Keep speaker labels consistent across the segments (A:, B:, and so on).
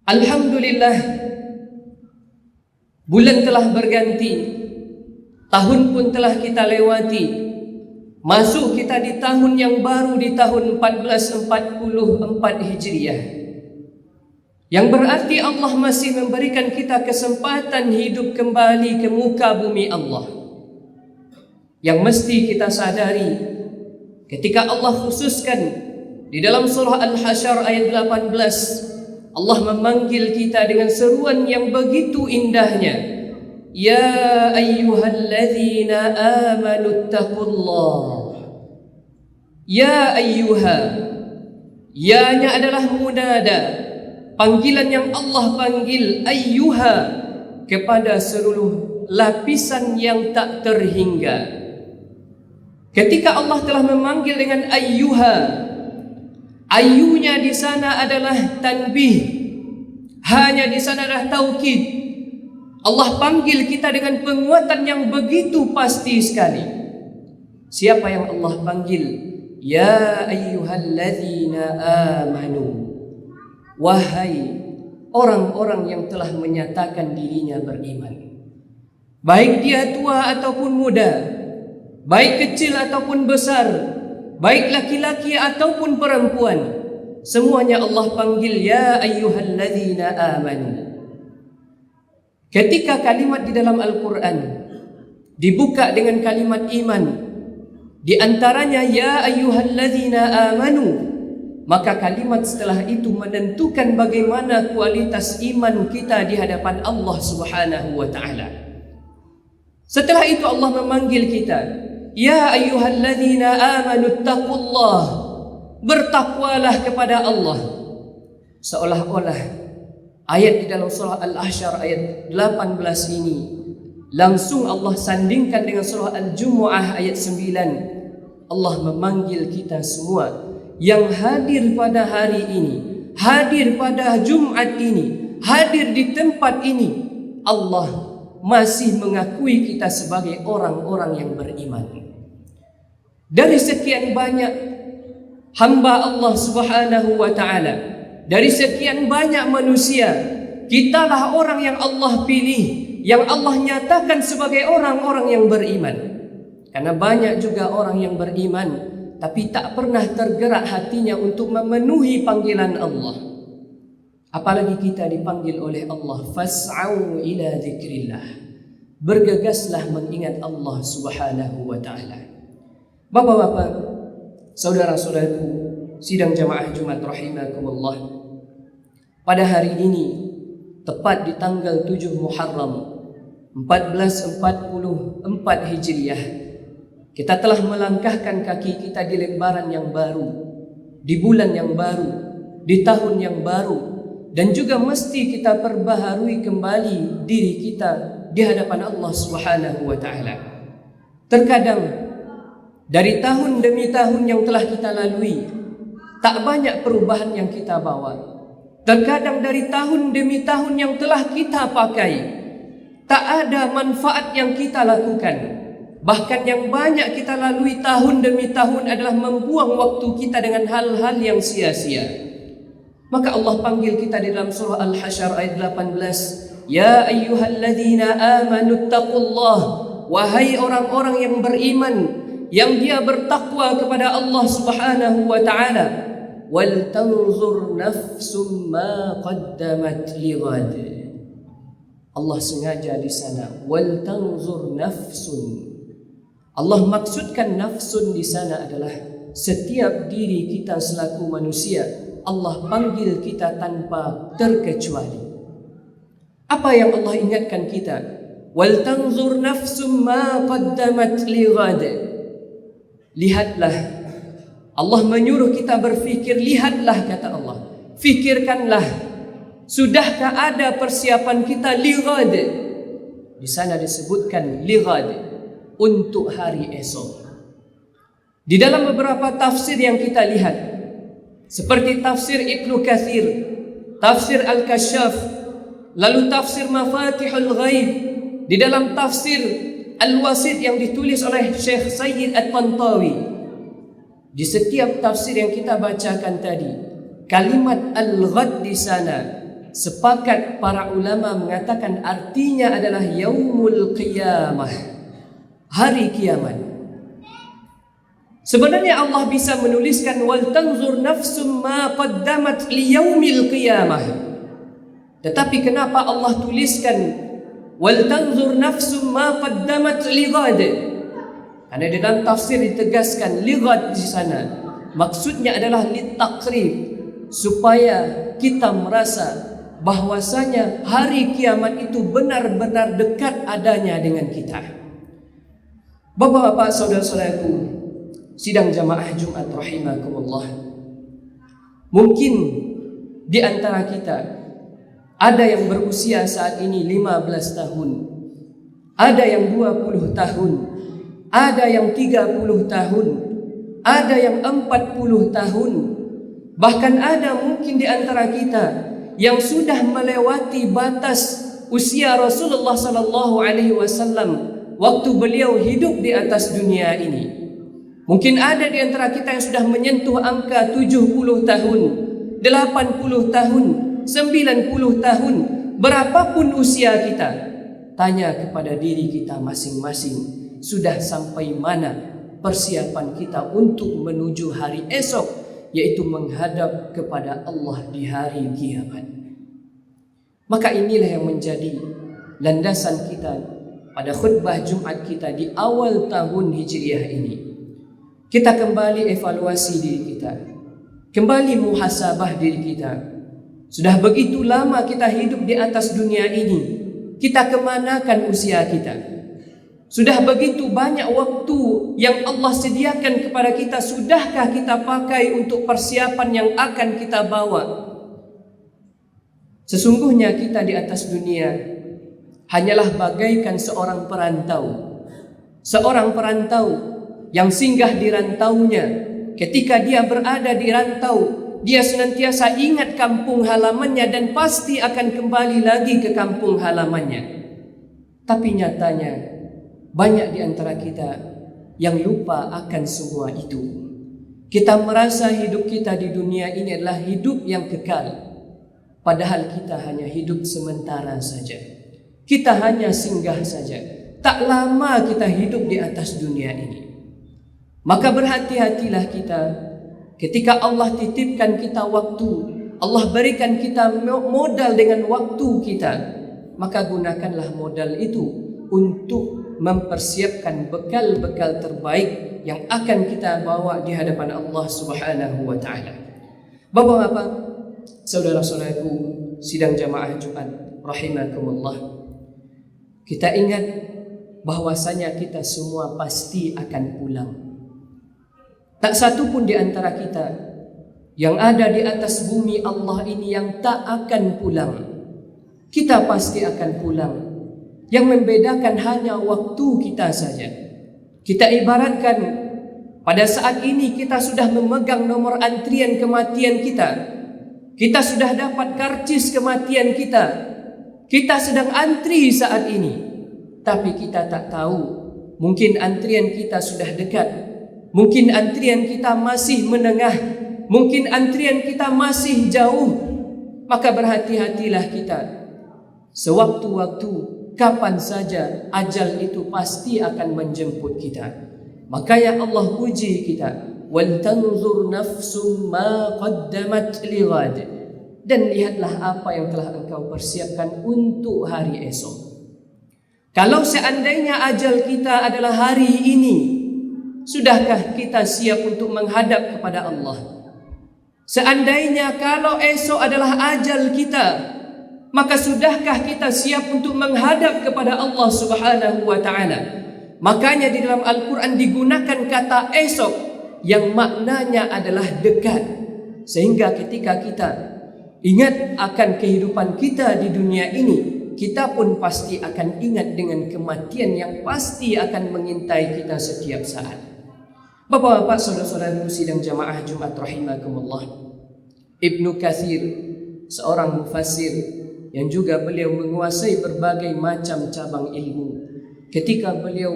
A: Alhamdulillah, bulan telah berganti, tahun pun telah kita lewati. Masuk kita di tahun yang baru, di tahun 1444 Hijriah, yang berarti Allah masih memberikan kita kesempatan hidup kembali ke muka bumi Allah. Yang mesti kita sadari, ketika Allah khususkan di dalam surah Al-Hasyr ayat 18, Allah memanggil kita dengan seruan yang begitu indahnya. Ya ayyuhalladzina amanu taqullah. Ya ayyuha. Ya-nya adalah munada, panggilan yang Allah panggil ayyuha kepada seluruh lapisan yang tak terhingga. Ketika Allah telah memanggil dengan ayyuha, ayyunya di sana adalah tanbih, hanya di sana adalah taukid. Allah panggil kita dengan penguatan yang begitu pasti sekali. Siapa yang Allah panggil? Ya ayyuhalladzina amanu. Wahai orang-orang yang telah menyatakan dirinya beriman. Baik dia tua ataupun muda, baik kecil ataupun besar, baik laki-laki ataupun perempuan, semuanya Allah panggil ya ayyuhalladzina amanu. Ketika kalimat di dalam Al-Quran dibuka dengan kalimat iman, di antaranya ya ayyuhalladzina amanu, maka kalimat setelah itu menentukan bagaimana kualitas iman kita di hadapan Allah Subhanahu wa taala. Setelah itu Allah memanggil kita, ya ayyuhalladzina amanu taqullah, bertakwalah kepada Allah. Seolah-olah ayat di dalam surah Al-Hasyr ayat 18 ini langsung Allah sandingkan dengan surah Al-Jumu'ah ayat 9. Allah memanggil kita semua yang hadir pada hari ini, hadir pada Jumat ini, hadir di tempat ini. Allah masih mengakui kita sebagai orang-orang yang beriman. Dari sekian banyak hamba Allah Subhanahu wa ta'ala, dari sekian banyak manusia, kitalah orang yang Allah pilih, yang Allah nyatakan sebagai orang-orang yang beriman. Karena banyak juga orang yang beriman tapi tak pernah tergerak hatinya untuk memenuhi panggilan Allah. Apalagi kita dipanggil oleh Allah, fas'au ila dzikrillah, bergegaslah mengingat Allah Subhanahu wa ta'ala. Bapak-bapak, saudara-saudaraku, sidang jamaah Jumat rahimakumullah, pada hari ini tepat di tanggal 7 Muharram 1444 Hijriah, kita telah melangkahkan kaki kita di lembaran yang baru, di bulan yang baru, di tahun yang baru, dan juga mesti kita perbaharui kembali diri kita di hadapan Allah Subhanahu wa ta'ala. Terkadang dari tahun demi tahun yang telah kita lalui, tak banyak perubahan yang kita bawa. Terkadang dari tahun demi tahun yang telah kita pakai, tak ada manfaat yang kita lakukan. Bahkan yang banyak kita lalui tahun demi tahun adalah membuang waktu kita dengan hal-hal yang sia-sia. Maka Allah panggil kita di dalam surah Al-Hasyr ayat 18, ya ayyuhalladzina amanu taqullah, wahai orang-orang yang beriman, yang dia bertakwa kepada Allah Subhanahu wa ta'ala, wal tanzur nafsum ma qaddamat lighad. Allah sengaja di sana wal tanzur nafsun. Allah maksudkan nafsun di sana adalah setiap diri kita selaku manusia. Allah panggil kita tanpa terkecuali. Apa yang Allah ingatkan kita? Wal tanzur nafsum ma qaddamat lighad. Lihatlah, Allah menyuruh kita berfikir. Lihatlah, kata Allah, fikirkanlah, sudahkah ada persiapan kita lighad? Di sana disebutkan lighad, untuk hari esok. Di dalam beberapa tafsir yang kita lihat, seperti tafsir Ibnu Katsir, tafsir Al-Kasyaf, lalu tafsir Mafatihul Ghaib, di dalam tafsir Al-Wasit yang ditulis oleh Syekh Sayyid At-Tantawi, di setiap tafsir yang kita bacakan tadi, kalimat al-ghad di sana sepakat para ulama mengatakan artinya adalah yaumul qiyamah, hari kiamat. Sebenarnya Allah bisa menuliskan wal tanzur nafsum ma qaddamat li yaumil qiyamah. Tetapi kenapa Allah tuliskan wal tanzur nafsum ma qaddamat li ghad? Karena dalam tafsir ditegaskan li ghad di sana maksudnya adalah litaqrib, supaya kita merasa bahwasanya hari kiamat itu benar-benar dekat adanya dengan kita. Bapak-bapak, saudara-saudaraku, sidang jamaah Jumat rahimakumullah. Mungkin di antara kita ada yang berusia saat ini 15 tahun, ada yang 20 tahun, ada yang 30 tahun, ada yang 40 tahun, bahkan ada mungkin di antara kita yang sudah melewati batas usia Rasulullah sallallahu alaihi wasallam waktu beliau hidup di atas dunia ini. Mungkin ada di antara kita yang sudah menyentuh angka 70 tahun, 80 tahun, 90 tahun, berapapun usia kita. Tanya kepada diri kita masing-masing, sudah sampai mana persiapan kita untuk menuju hari esok, yaitu menghadap kepada Allah di hari kiamat. Maka inilah yang menjadi landasan kita pada khutbah Jumat kita di awal tahun Hijriah ini. Kita kembali evaluasi diri kita, kembali muhasabah diri kita. Sudah begitu lama kita hidup di atas dunia ini, kita kemanakan usia kita? Sudah begitu banyak waktu yang Allah sediakan kepada kita, sudahkah kita pakai untuk persiapan yang akan kita bawa? Sesungguhnya kita di atas dunia hanyalah bagaikan seorang perantau. Seorang perantau yang singgah di rantaunya. Ketika dia berada di rantau, dia senantiasa ingat kampung halamannya dan pasti akan kembali lagi ke kampung halamannya. Tapi nyatanya banyak di antara kita yang lupa akan semua itu. Kita merasa hidup kita di dunia ini adalah hidup yang kekal, padahal kita hanya hidup sementara saja. Kita hanya singgah saja. Tak lama kita hidup di atas dunia ini. Maka berhati-hatilah kita ketika Allah titipkan kita waktu, Allah berikan kita modal dengan waktu kita, maka gunakanlah modal itu untuk mempersiapkan bekal-bekal terbaik yang akan kita bawa di hadapan Allah Subhanahu wa taala. Bapak-bapak, saudara-saudaraku, sidang jamaah Jumat rahimakumullah. Kita ingat bahwasanya kita semua pasti akan pulang. Tak satu pun di antara kita yang ada di atas bumi Allah ini yang tak akan pulang. Kita pasti akan pulang. Yang membedakan hanya waktu kita saja. Kita ibaratkan pada saat ini kita sudah memegang nomor antrian kematian kita. Kita sudah dapat karcis kematian kita. Kita sedang antri saat ini. Tapi kita tak tahu, mungkin antrian kita sudah dekat. Mungkin antrian kita masih menengah. Mungkin antrian kita masih jauh. Maka berhati-hatilah kita. Sewaktu-waktu, kapan saja ajal itu pasti akan menjemput kita. Makanya Allah puji kita, wal tanzur nafsum ma qaddamat lighad, dan lihatlah apa yang telah engkau persiapkan untuk hari esok. Kalau seandainya ajal kita adalah hari ini, sudahkah kita siap untuk menghadap kepada Allah? Seandainya kalau esok adalah ajal kita, maka sudahkah kita siap untuk menghadap kepada Allah Subhanahu wa taala? Makanya di dalam Al-Quran digunakan kata esok yang maknanya adalah dekat. Sehingga ketika kita ingat akan kehidupan kita di dunia ini, kita pun pasti akan ingat dengan kematian yang pasti akan mengintai kita setiap saat. Bapak-bapak, saudara-saudara sidang jamaah Jumat rahimakumullah, Ibnu Katsir, seorang mufassir yang juga beliau menguasai berbagai macam cabang ilmu, ketika beliau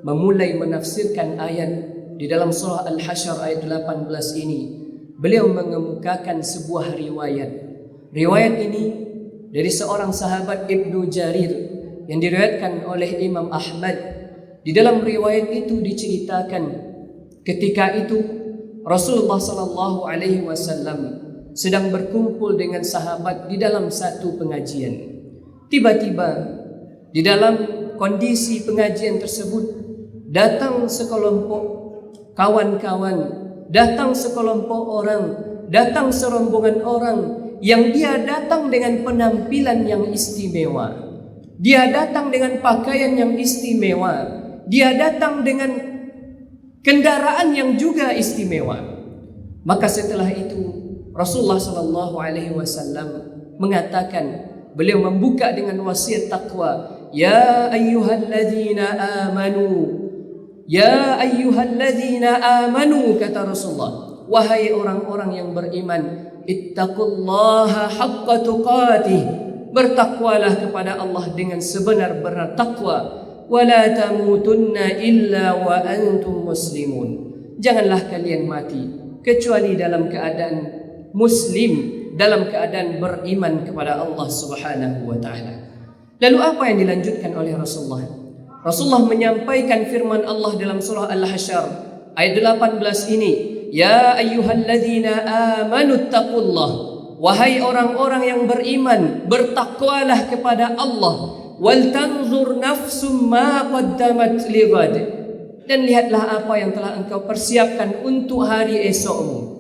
A: memulai menafsirkan ayat di dalam surah Al-Hasyr ayat 18 ini, beliau mengemukakan sebuah riwayat. Riwayat ini dari seorang sahabat Ibnu Jarir yang diriwayatkan oleh Imam Ahmad. Di dalam riwayat itu diceritakan ketika itu Rasulullah sallallahu alaihi wasallam sedang berkumpul dengan sahabat di dalam satu pengajian. Tiba-tiba di dalam kondisi pengajian tersebut datang sekelompok kawan-kawan, datang sekelompok orang, datang serombongan orang yang dia datang dengan penampilan yang istimewa. Dia datang dengan pakaian yang istimewa. Dia datang dengan kendaraan yang juga istimewa. Maka setelah itu Rasulullah sallallahu alaihi wasallam mengatakan, beliau membuka dengan wasiat takwa, ya ayyuhalladzina amanu, ya ayyuhalladzina amanu, kata Rasulullah, wahai orang-orang yang beriman, ittaqullaha haqqa tuqatih, bertakwalah kepada Allah dengan sebenar-benar takwa, wala tamutunna illa wa antum muslimun, janganlah kalian mati kecuali dalam keadaan muslim, dalam keadaan beriman kepada Allah Subhanahu wa taala. Lalu apa yang dilanjutkan oleh Rasulullah? Rasulullah menyampaikan firman Allah dalam surah Al-Hasyr ayat 18 ini, ya ayyuhalladzina amanu taqullah, wahai orang-orang yang beriman, bertakwalah kepada Allah, wal tanzur nafsum ma qaddamat lighad, dan lihatlah apa yang telah engkau persiapkan untuk hari esokmu.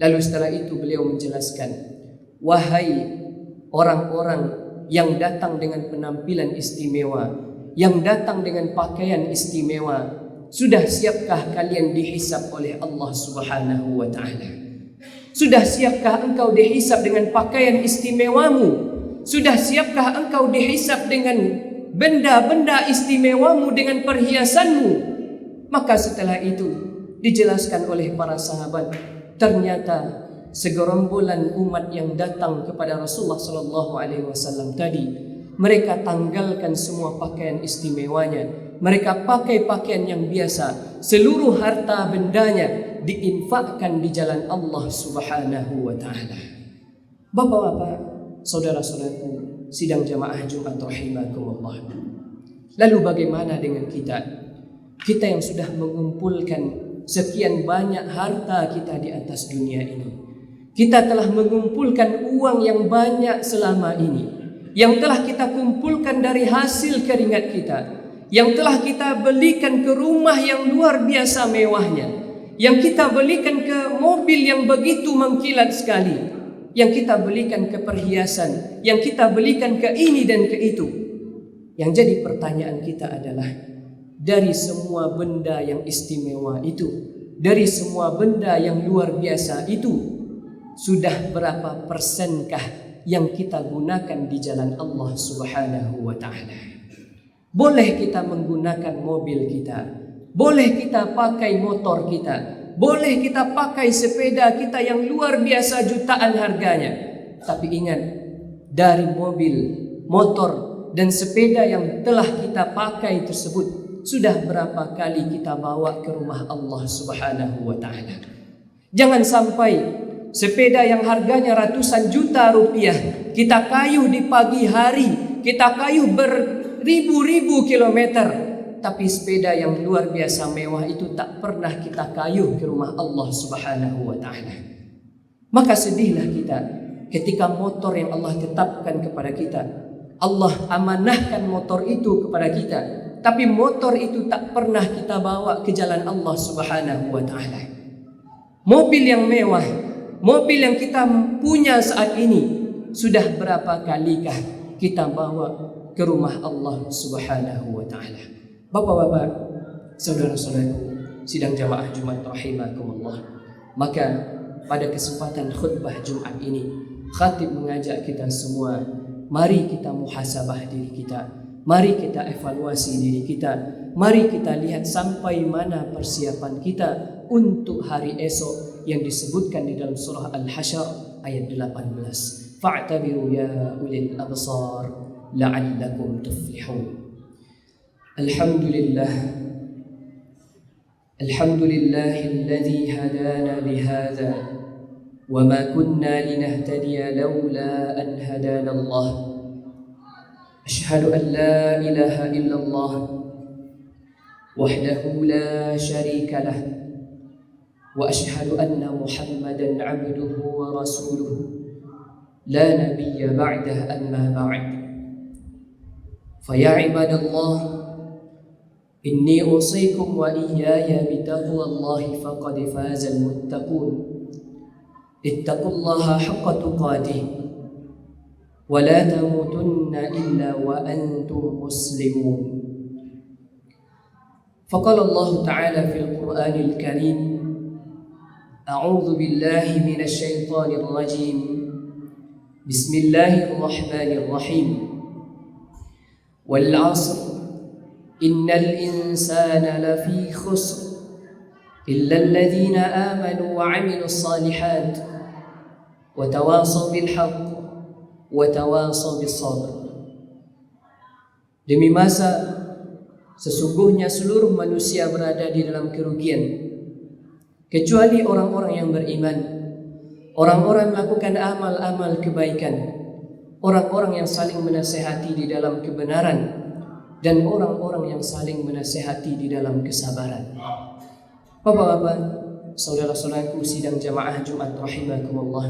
A: Lalu setelah itu beliau menjelaskan, wahai orang-orang yang datang dengan penampilan istimewa, yang datang dengan pakaian istimewa, sudah siapkah kalian dihisab oleh Allah Subhanahu wa taala? Sudah siapkah engkau dihisab dengan pakaian istimewamu? Sudah siapkah engkau dihisab dengan benda-benda istimewamu, dengan perhiasanmu? Maka setelah itu dijelaskan oleh para sahabat, ternyata segerombolan umat yang datang kepada Rasulullah sallallahu alaihi wasallam tadi, mereka tanggalkan semua pakaian istimewanya, mereka pakai pakaian yang biasa, seluruh harta bendanya diinfakkan di jalan Allah Subhanahu wa taala. Bapak-bapak, saudara-saudaraku sidang jamaah Jumat rahimakumullah. Lalu bagaimana dengan kita? Kita yang sudah mengumpulkan sekian banyak harta kita di atas dunia ini. Kita telah mengumpulkan uang yang banyak selama ini, yang telah kita kumpulkan dari hasil keringat kita, yang telah kita belikan ke rumah yang luar biasa mewahnya, yang kita belikan ke mobil yang begitu mengkilat sekali, yang kita belikan ke perhiasan, yang kita belikan ke ini dan ke itu. Yang jadi pertanyaan kita adalah, dari semua benda yang istimewa itu, dari semua benda yang luar biasa itu, sudah berapa persenkah yang kita gunakan di jalan Allah Subhanahu wa taala? Boleh kita menggunakan mobil kita, boleh kita pakai motor kita, boleh kita pakai sepeda kita yang luar biasa jutaan harganya, tapi ingat, dari mobil, motor dan sepeda yang telah kita pakai tersebut, sudah berapa kali kita bawa ke rumah Allah Subhanahu wa taala? Jangan sampai sepeda yang harganya ratusan juta rupiah kita kayuh di pagi hari, kita kayuh beribu-ribu kilometer, tapi sepeda yang luar biasa mewah itu tak pernah kita kayuh ke rumah Allah Subhanahu wa taala. Maka sedihlah kita ketika motor yang Allah tetapkan kepada kita, Allah amanahkan motor itu kepada kita, tapi motor itu tak pernah kita bawa ke jalan Allah Subhanahu wa taala. Mobil yang mewah, mobil yang kita punya saat ini, sudah berapa kalikah kita bawa ke rumah Allah Subhanahu wa taala? Bapak-bapak, saudara-saudaraku sidang jamaah Jumat rahimakumullah. Maka pada kesempatan khutbah Jumat ini, khatib mengajak kita semua, mari kita muhasabah diri kita. Mari kita evaluasi diri kita. Mari kita lihat sampai mana persiapan kita untuk hari esok yang disebutkan di dalam surah Al-Hasyr ayat 18. Fa'tabiru ya ulil absar la'allakum tuflihun. Alhamdulillah. Alhamdulillahilladzi hadana lihadza وما كنا لنهتدي لولا أن هدانا الله أشهد أن لا إله إلا الله وحده لا شريك له وأشهد أن محمدا عبده ورسوله لا نبي بعده أما بعد فيا عباد الله إني أوصيكم وإياي بتقوى الله فقد فاز المتقون اتقوا الله حق تقاته ولا تموتن إلا وأنتم مسلمون فقال الله تعالى في القرآن الكريم أعوذ بالله من الشيطان الرجيم بسم الله الرحمن الرحيم والعصر إن الإنسان لفي خسر إلا الذين آمنوا وعملوا الصالحات وتواصوا بالحق وتواصوا بالصبر. Demi masa sesungguhnya seluruh manusia berada di dalam kerugian kecuali orang-orang yang beriman, orang-orang melakukan amal-amal kebaikan, orang-orang yang saling menasihati di dalam kebenaran, dan orang-orang yang saling menasihati di dalam kesabaran. Bapak-bapak, saudara-saudaraku sidang jamaah Jumat rahimakumullah,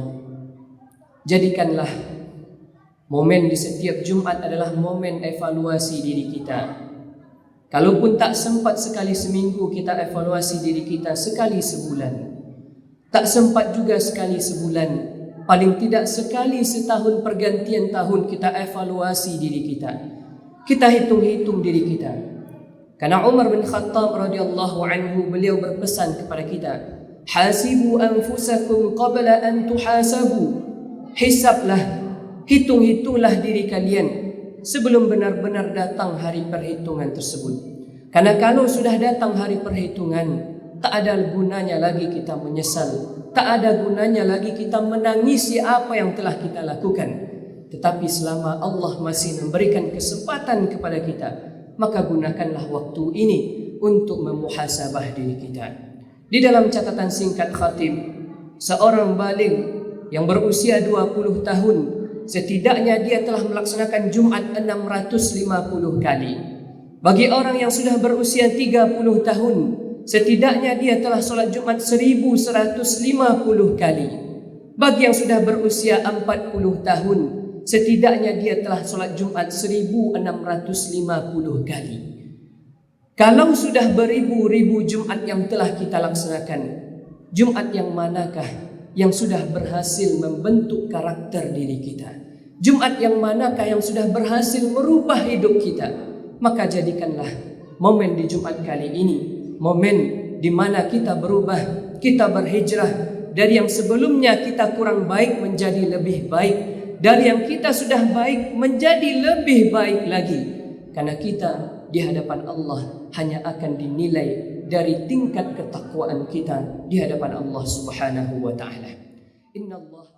A: jadikanlah momen di setiap Jumat adalah momen evaluasi diri kita. Kalaupun tak sempat sekali seminggu, kita evaluasi diri kita sekali sebulan. Tak sempat juga sekali sebulan, paling tidak sekali setahun pergantian tahun kita evaluasi diri kita. Kita hitung-hitung diri kita. Karena Umar bin Khattab radhiyallahu anhu, beliau berpesan kepada kita, hasibu anfusakum qabla an tuhasabu. Hisablah, hitung-hitunglah diri kalian sebelum benar-benar datang hari perhitungan tersebut. Karena kalau sudah datang hari perhitungan, tak ada gunanya lagi kita menyesal, tak ada gunanya lagi kita menangisi apa yang telah kita lakukan. Tetapi selama Allah masih memberikan kesempatan kepada kita, maka gunakanlah waktu ini untuk memuhasabah diri kita. Di dalam catatan singkat khatib, seorang baligh yang berusia 20 tahun, setidaknya dia telah melaksanakan Jumat 650 kali. Bagi orang yang sudah berusia 30 tahun, setidaknya dia telah solat Jumat 1150 kali. Bagi yang sudah berusia 40 tahun, setidaknya dia telah solat Jumat 1650 kali. Kalau sudah beribu-ribu Jumat yang telah kita laksanakan, Jumat yang manakah yang sudah berhasil membentuk karakter diri kita? Jumat yang manakah yang sudah berhasil merubah hidup kita? Maka jadikanlah momen di Jumat kali ini momen di mana kita berubah, kita berhijrah dari yang sebelumnya kita kurang baik menjadi lebih baik, dari yang kita sudah baik menjadi lebih baik lagi. Karena kita di hadapan Allah hanya akan dinilai dari tingkat ketakwaan kita di hadapan Allah Subhanahu wa taala. Inna Allah